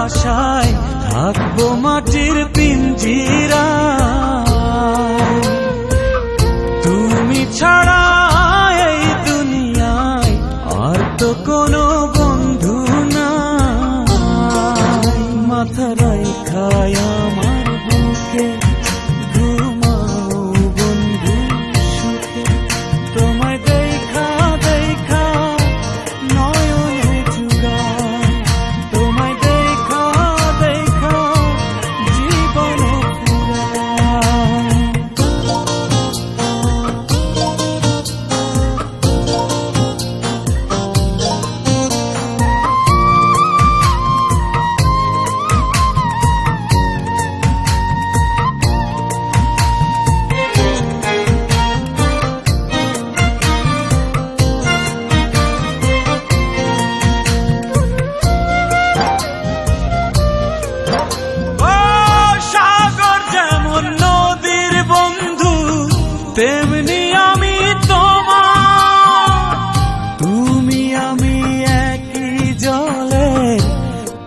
ভালোবাসায় থাকবো মাটির পিঞ্জিরায়। তুমি ছাড়া এই দুনিয়ায় আর তো কোনো বন্ধু নাই। মাথা রাইখায় আমার বুকে ঘুমাও বন্ধু সুখে। তোমায় দেখা দেখা নয়নে জুগায়, তোমায় দেখা দেখা জীবনে পুরায়। তেমনি আমি তোমার, তুমি আমি একই জলে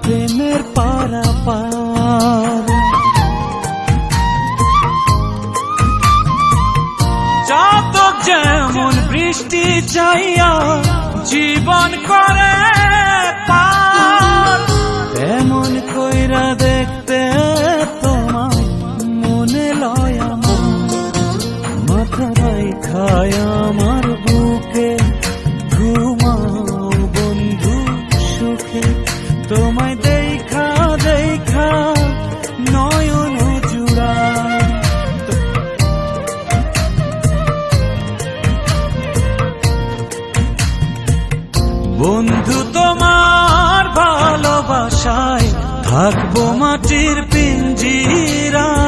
প্রেমের পারাপার। চাতক যেমন বৃষ্টি চাইয়া জীবন করে পার, তেমন কইরা দেখতে তোমায় মনে লয় আমার। মাথা রাইখায় আমার বুকে ঘুমাও বন্ধু সুখে। তোমায় দেখা দেখা নয়ন জুড়ায়। বন্ধু তোমার ভালোবাসায় থাকবো মাটির পিঞ্জিরায়।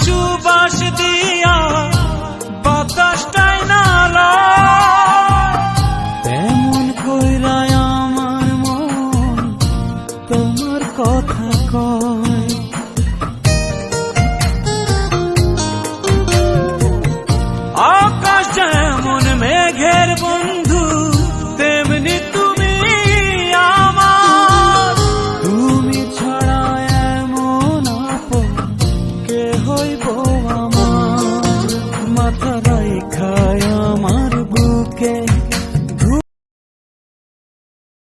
সুবাস দিয়া বাতাসটাই নালা, তেমন কইরায় আমার মন তোমার কথা কয়। আকাশ যেমন মেঘের বন্ধু তেমনি তুমি আমার। তুমি ছাড়া এমন আপন কে হইব আমার।